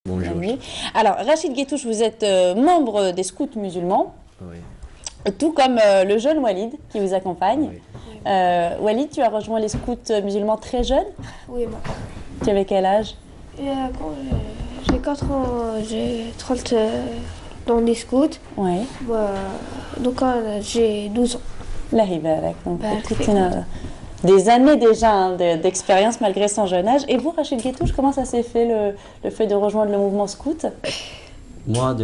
Bonjour. Oui. Alors, Rachid Guetouche, vous êtes membre des scouts musulmans, Oui. tout comme le jeune Walid qui vous accompagne. Oui. Walid, tu as rejoint les scouts musulmans très jeune. Oui, ma part. Tu avais quel âge? Quand j'ai 4 ans, j'ai 30 dans les scouts. Oui. Donc j'ai 12 ans. Là, donc Parfait. des années déjà d'expérience malgré son jeune âge. Et vous, Rachid Guetouche, comment ça s'est fait le fait de rejoindre le mouvement scout? Moi,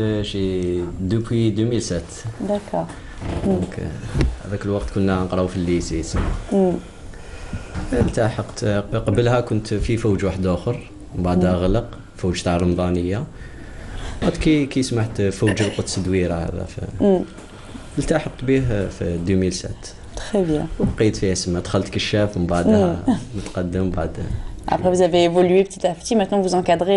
depuis 2007. D'accord. Donc, avec الوقت كنا نقراو في الليسي تما. التحقت قبلها كنت في فوج واحد اخر من بعدها غلق فوج تاع الرمضانيه. بعد كي سمحت فوج القدس دويره هذا التحقت به في 2007. Très bien. وبقيت فيه سما دخلت كشاف ومن بعدها متقدم بعد. Après, vous avez évolué petit à petit. Maintenant, vous encadrez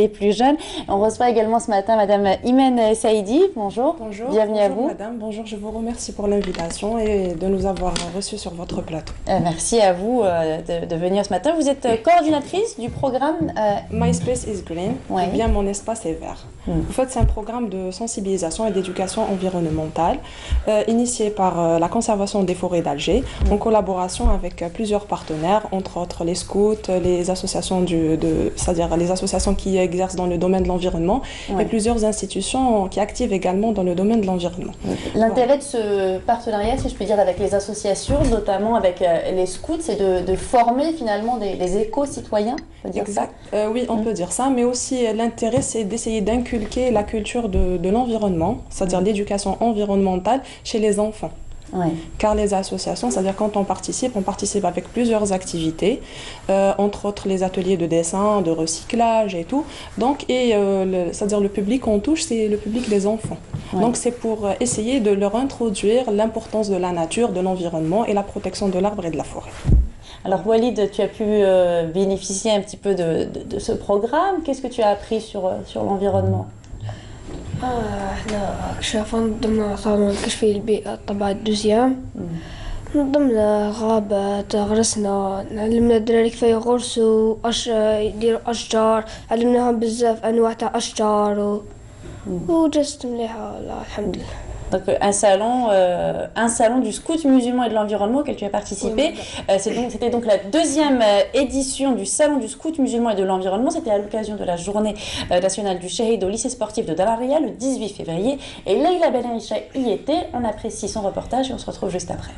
les plus jeunes. On reçoit également ce matin Madame Imen Saïdi. Bonjour. Bonjour. Bienvenue à vous. Madame. Bonjour. Je vous remercie pour l'invitation et de nous avoir reçus sur votre plateau. Merci à vous de venir ce matin. Vous êtes coordinatrice du programme My Space is Green. Ouais. Ou bien Mon espace est vert. En fait, c'est un programme de sensibilisation et d'éducation environnementale initié par la conservation des forêts d'Alger en collaboration avec plusieurs partenaires, entre autres les scouts, les associations c'est-à-dire les associations qui exercent dans le domaine de l'environnement et plusieurs institutions qui activent également dans le domaine de l'environnement. L'intérêt de ce partenariat, si je peux dire, avec les associations, notamment avec les scouts, c'est de former finalement des éco-citoyens, on peut dire Exact. ça. Oui, on peut dire ça, mais aussi l'intérêt, c'est d'essayer d'inculquer la culture de l'environnement, c'est-à-dire l'éducation environnementale chez les enfants. Ouais. Car les associations, c'est-à-dire quand on participe avec plusieurs activités, entre autres les ateliers de dessin, de recyclage et tout. Donc, c'est-à-dire le public qu'on touche, c'est le public des enfants. Ouais. Donc c'est pour essayer de leur introduire l'importance de la nature, de l'environnement et la protection de l'arbre et de la forêt. Alors Walid, tu as pu bénéficier un petit peu de ce programme. Qu'est-ce que tu as appris sur l'environnement? احنا اكتشفنا ضمن صالون كشفي البيئة الطبعة الدوزيام ضمن غابات غرسنا علمنا الدراري كيف يغرسوا يديروا أشجار علمناهم بزاف أنواع تاع أشجار وجست مليحة الحمد لله. Donc un salon du scout musulman et de l'environnement auquel tu as participé. Oui. C'était donc la deuxième édition du salon du scout musulman et de l'environnement. C'était à l'occasion de la journée nationale du Shahid au lycée sportif de Dalaria le 18 février. Et Leïla Ben Aïcha y était. On apprécie son reportage et on se retrouve juste après.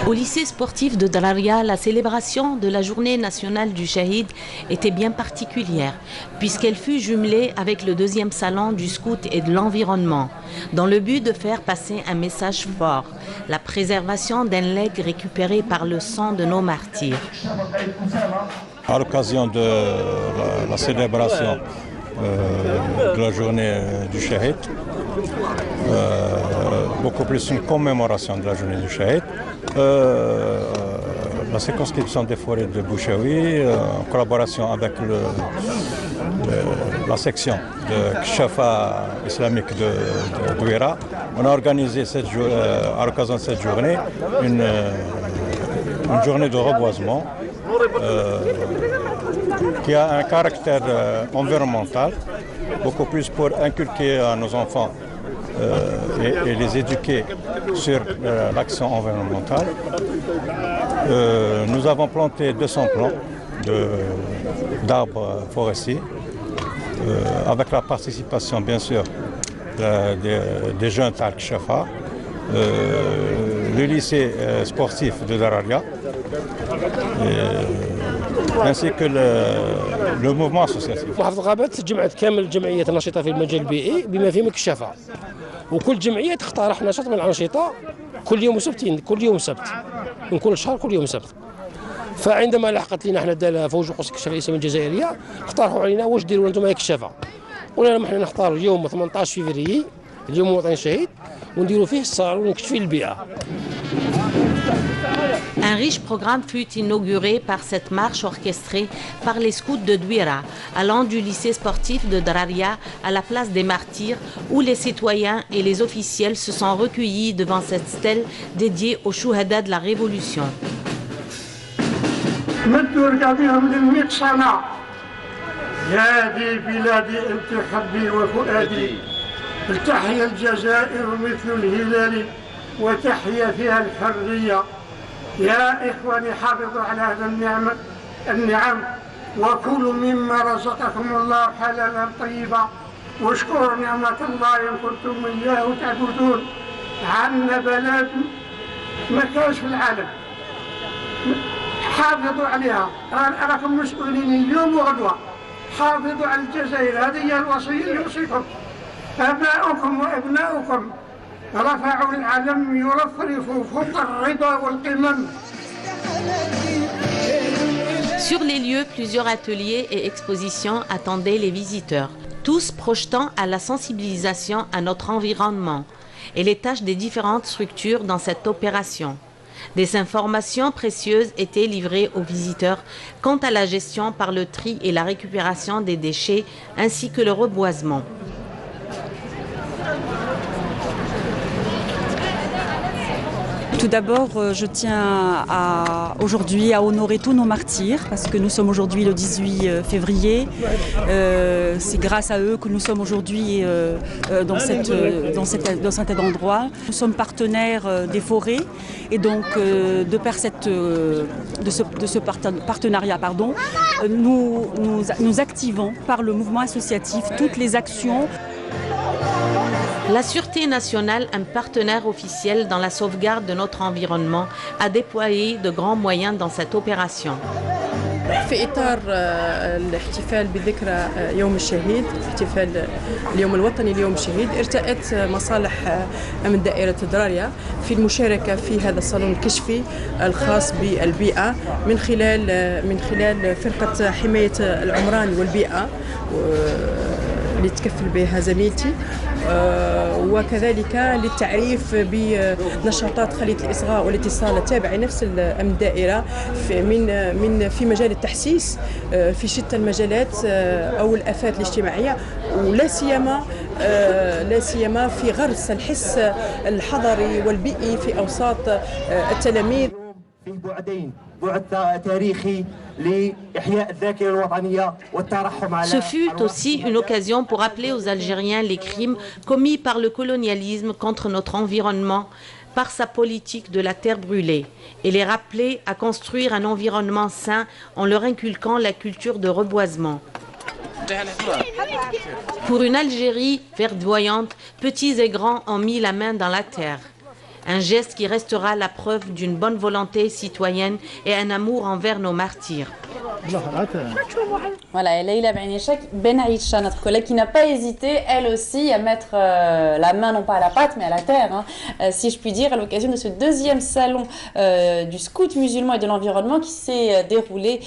Au lycée sportif de Dalaria, la célébration de la journée nationale du Shahid était bien particulière, puisqu'elle fut jumelée avec le deuxième salon du scout et de l'environnement, dans le but de faire passer un message fort, la préservation d'un legs récupéré par le sang de nos martyrs. À l'occasion de la célébration de la journée du Shahid, beaucoup plus une commémoration de la journée du Shahid, la circonscription des forêts de Bouchaoui, en collaboration avec la section de Kshafa islamique de Douira, on a organisé à l'occasion de cette journée une journée de reboisement qui a un caractère environnemental, beaucoup plus pour inculquer à nos enfants et les éduquer sur l'action environnementale. Nous avons planté 200 plants d'arbres forestiers avec la participation bien sûr des jeunes Tal Kshafa, le lycée sportif de Dalaria ainsi que le mouvement associatif. محافظة غابات جمعت كامل الجمعيات النشطة في المجال البيئي بما فيهم كشافة، وكل جمعية تقترح نشاط من الأنشطة كل يوم سبت من كل شهر كل يوم سبت. فعندما لحقت لنا احنا فوج قوس الكشافة الإسلامية الجزائرية اقترحوا علينا واش ديروا انتم كشافة. قلنا لهم احنا نختاروا اليوم 18 فبراير اليوم الوطني الشهيد ونديروا فيه الصالون ونكشفوا البيئة. Un riche programme fut inauguré par cette marche orchestrée par les scouts de Douira, allant du lycée sportif de Dalaria à la place des martyrs, où les citoyens et les officiels se sont recueillis devant cette stèle dédiée aux chouhadas de la Révolution. يا دي بلادي أنت حبي وفؤادي تحيا الجزائر مثل الهلال وتحيا فيها الحرية. يا إخواني حافظوا على هذا النعم وكلوا مما رزقكم الله حلالا طيبا واشكروا نعمة الله إن كنتم إياه تعبدون. عنا بلد ما كانش في العالم، حافظوا عليها، راكم مسؤولين اليوم وغدوة، حافظوا على الجزائر. هذه هي الوصية اللي أوصيكم. آباؤكم وأبناؤكم رفعوا العلم يرفرفوا فوق الرضا والقمم. Sur les lieux, plusieurs ateliers et expositions attendaient les visiteurs, tous projetant à la sensibilisation à notre environnement et les tâches des différentes structures dans cette opération. Des informations précieuses étaient livrées aux visiteurs quant à la gestion par le tri et la récupération des déchets ainsi que le reboisement. Tout d'abord, je tiens aujourd'hui à honorer tous nos martyrs parce que nous sommes aujourd'hui le 18 février. C'est grâce à eux que nous sommes aujourd'hui dans cet endroit. Nous sommes partenaires des forêts et donc de par ce partenariat, nous activons par le mouvement associatif toutes les actions. La Sûreté nationale, un partenaire officiel dans la sauvegarde de notre environnement, a déployé de grands moyens dans cette opération. في إطار الاحتفال بذكرى يوم الشهيد، احتفال اليوم الوطني ليوم الشهيد، ارتأت مصالح من دائرة دراريا في المشاركة في هذا الصالون الكشفي الخاص بالبيئة من خلال فرقة حماية العمران والبيئة اللي تكفل بها زميلتي، وكذلك للتعريف بنشاطات خلية الإصغاء والاتصال التابعة لنفس الأمن الدائرة في مجال التحسيس في شتى المجالات أو الآفات الاجتماعية، ولا سيما في غرس الحس الحضري والبيئي في أوساط التلاميذ. في بعدين، بعد تاريخي لإحياء الذاكرة الوطنية والترحم على. Ce fut aussi une occasion pour rappeler aux Algériens les crimes commis par le colonialisme contre notre environnement par sa politique de la terre brûlée et les rappeler à construire un environnement sain en leur inculquant la culture de reboisement. Pour une Algérie verdoyante, petits et grands ont mis la main dans la terre. Un geste qui restera la preuve d'une bonne volonté citoyenne et un amour envers nos martyrs. Voilà, et Leïla Ben Aïcha, notre collègue, qui n'a pas hésité, elle aussi, à mettre la main, non pas à la pâte, mais à la terre, si je puis dire, à l'occasion de ce deuxième salon du scout musulman et de l'environnement qui s'est déroulé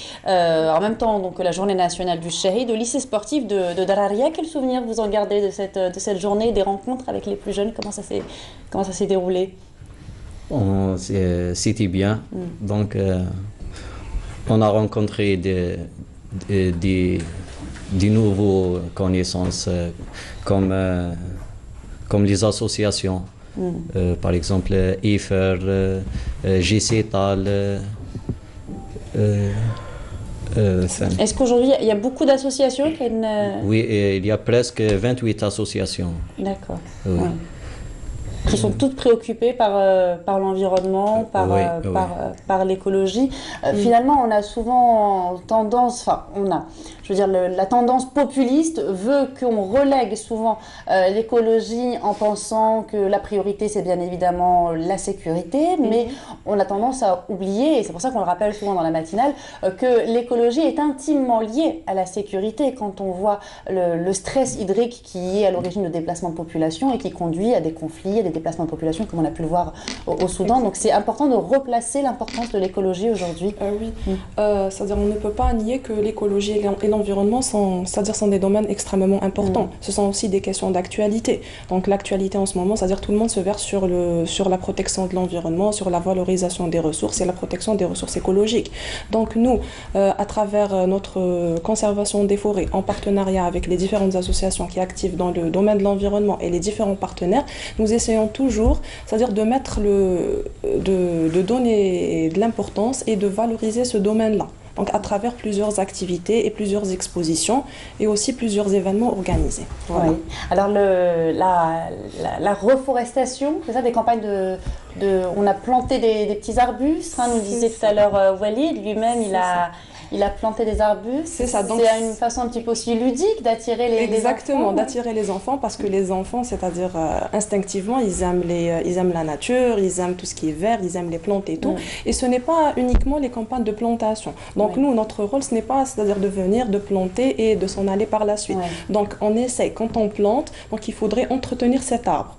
en même temps donc, que la journée nationale du Shahid au lycée sportif de Dararia. Quel souvenir vous en gardez de cette journée, des rencontres avec les plus jeunes? Comment ça s'est déroulé? C'était bien. Donc, on a rencontré des nouveaux connaissances comme les associations. Par exemple, IFER, GCTAL. Est-ce qu'aujourd'hui, il y a beaucoup d'associations Oui, il y a presque 28 associations. D'accord. Oui. Ouais. Qui sont toutes préoccupées par l'environnement, par l'écologie. Finalement, on a souvent tendance, la tendance populiste veut qu'on relègue souvent l'écologie en pensant que la priorité, c'est bien évidemment la sécurité, mais on a tendance à oublier, et c'est pour ça qu'on le rappelle souvent dans la matinale, que l'écologie est intimement liée à la sécurité quand on voit le stress hydrique qui est à l'origine de déplacements de population et qui conduit à des conflits, à des déplacements de population, comme on a pu le voir au Soudan. Donc c'est important de replacer l'importance de l'écologie aujourd'hui. C'est-à-dire on ne peut pas nier que l'écologie et l'environnement sont des domaines extrêmement importants. Ce sont aussi des questions d'actualité. Donc l'actualité en ce moment, c'est-à-dire tout le monde se verse sur la protection de l'environnement, sur la valorisation des ressources et la protection des ressources écologiques. Donc nous, à travers notre conservation des forêts, en partenariat avec les différentes associations qui activent dans le domaine de l'environnement et les différents partenaires, nous essayons toujours, c'est-à-dire de donner de l'importance et de valoriser ce domaine-là. donc à travers plusieurs activités et plusieurs expositions et aussi plusieurs événements organisés. Voilà. Oui. Alors la reforestation, c'est ça, des campagnes on a planté des petits arbustes, hein, nous disait tout à l'heure Walid, lui-même il a planté des arbustes. C'est ça. Donc c'est une façon un petit peu aussi ludique d'attirer les enfants. Exactement, d'attirer les enfants parce que les enfants, c'est-à-dire instinctivement, ils aiment la nature, ils aiment tout ce qui est vert, ils aiment les plantes et tout. Et ce n'est pas uniquement les campagnes de plantation. Donc nous, notre rôle, ce n'est pas, c'est-à-dire de venir, de planter et de s'en aller par la suite. Donc on essaye, quand on plante, donc il faudrait entretenir cet arbre.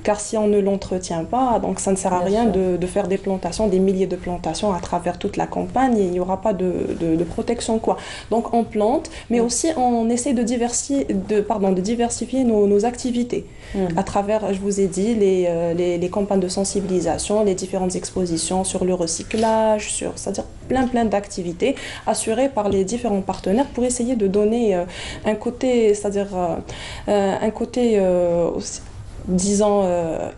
Car si on ne l'entretient pas, donc ça ne sert à rien de faire des plantations, des milliers de plantations à travers toute la campagne et il n'y aura pas de protection quoi. Donc on plante, mais aussi on essaie de diversifier nos activités à travers, je vous ai dit, les campagnes de sensibilisation, les différentes expositions sur le recyclage, c'est-à-dire plein d'activités assurées par les différents partenaires pour essayer de donner un côté, c'est-à-dire un côté disons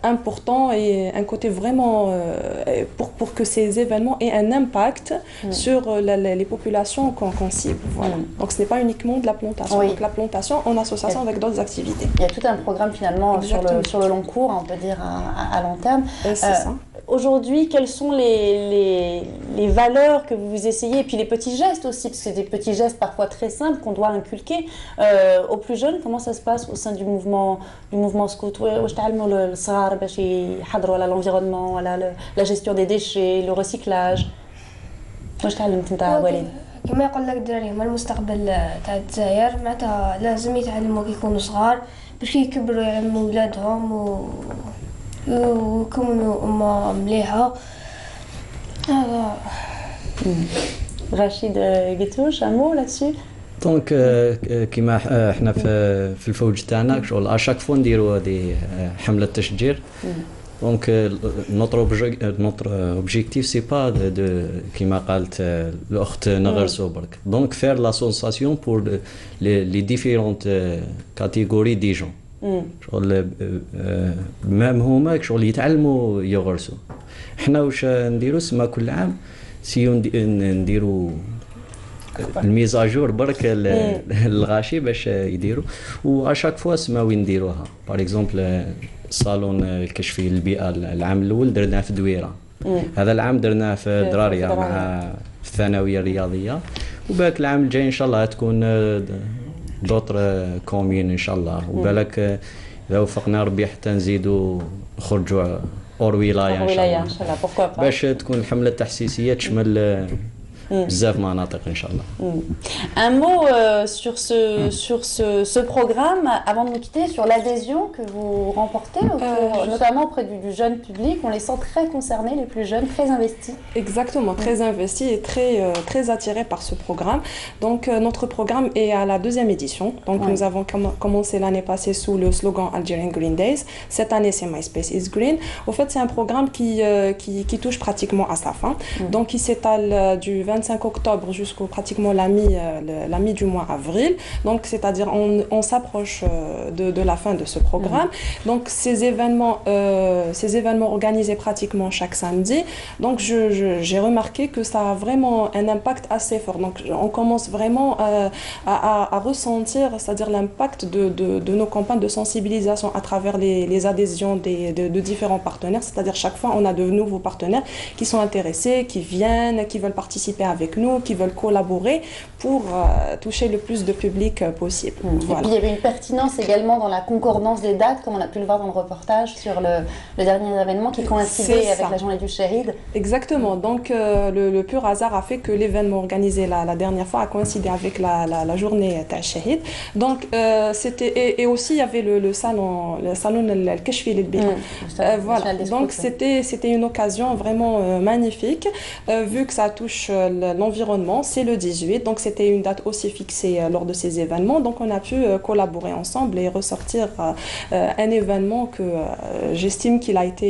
important et un côté vraiment pour que ces événements aient un impact sur les populations qu'on cible. Voilà. Donc ce n'est pas uniquement de la plantation. Donc la plantation en association avec d'autres activités. Il y a tout un programme finalement sur le long cours, on peut dire à long terme. C'est ça. Aujourd'hui, quelles sont les valeurs que vous essayez, et puis les petits gestes aussi, parce que c'est des petits gestes parfois très simples qu'on doit inculquer aux plus jeunes. Comment ça se passe au sein du mouvement scout? واش تعلموا الصغار باش يحضروا على l'environnement, la gestion des déchets, le recyclage. واش تعلمت انت وليد؟ كما يقول لك الدراري هما المستقبل تاع الجزائر، معناتها لازم يتعلموا كي يكونوا صغار باش يكبروا يعلموا ولادهم ويكونوا أمة مليحة. Rachid Guetouche, un mot là-dessus? دونك كيما احنا في الفوج تاعنا شغل اشاك فوا نديروا هذه حمله تشجير. دونك notre objectif c'est pas de كيما قالت الاخت نغرسوا برك. دونك faire la sensation pour les différentes catégories des gens. شغل مام هما شغل يتعلموا يغرسوا. احنا واش نديروا سما كل عام سيو نديروا الميزاجور برك الغاشي باش يديروا واشاك فوا سما وين نديروها. باغ اكزومبل الصالون الكشفي للبيئه العام الاول درناه في دويره. هذا العام درناه في دراريه مع الثانويه الرياضيه وباك العام الجاي ان شاء الله تكون دوطر كومين ان شاء الله. وبالك اذا وفقنا ربي حتى نزيدوا نخرجوا اور ولايه ان شاء الله باش تكون الحمله التحسيسيه تشمل بزاف مناطق ان شاء الله. Un mot sur ce programme avant de nous quitter, sur l'adhésion que vous remportez notamment auprès du jeune public. On les sent très concernés, les plus jeunes, très investis. Exactement, très investis et très attirés par ce programme. Donc notre programme est à la 2e édition. Donc nous avons commencé l'année passée sous le slogan Algerian Green Days. Cette année c'est My Space is Green. Au fait c'est un programme qui touche pratiquement à sa fin. Donc il s'étale du 25 octobre jusqu'au pratiquement la mi du mois avril. Donc c'est-à-dire on s'approche de la fin de ce programme. Donc ces événements organisés pratiquement chaque samedi. Donc j'ai remarqué que ça a vraiment un impact assez fort. Donc on commence vraiment à ressentir, c'est-à-dire l'impact de nos campagnes de sensibilisation à travers les adhésions de différents partenaires. C'est-à-dire chaque fois on a de nouveaux partenaires qui sont intéressés, qui viennent, qui veulent participer avec nous, qui veulent collaborer pour toucher le plus de public possible. Voilà. Et puis il y avait une pertinence également dans la concordance des dates, comme on a pu le voir dans le reportage sur le dernier événement qui coïncidait avec la journée du Shahid. Exactement, donc le pur hasard a fait que l'événement organisé la dernière fois a coïncidé avec la journée du Shahid. Donc c'était et aussi il y avait le salon al-Kashfi lil-Bi'a. Voilà, donc c'était une occasion vraiment magnifique vu que ça touche l'environnement. C'est le 18, donc c'était une date aussi fixée lors de ces événements. Donc on a pu collaborer ensemble et ressortir un événement que j'estime qu'il a été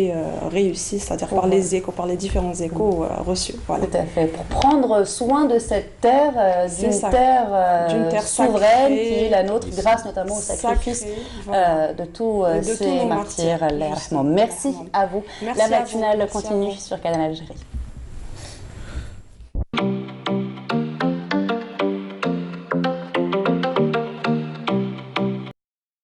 réussi, c'est-à-dire par les échos, par les différents échos reçus. Voilà. Tout à fait. Pour prendre soin de cette terre, d'une terre souveraine sacrée, qui est la nôtre, grâce notamment au sacrifice de tous ces martyrs. Merci à vous. La matinale continue sur Canal Algérie.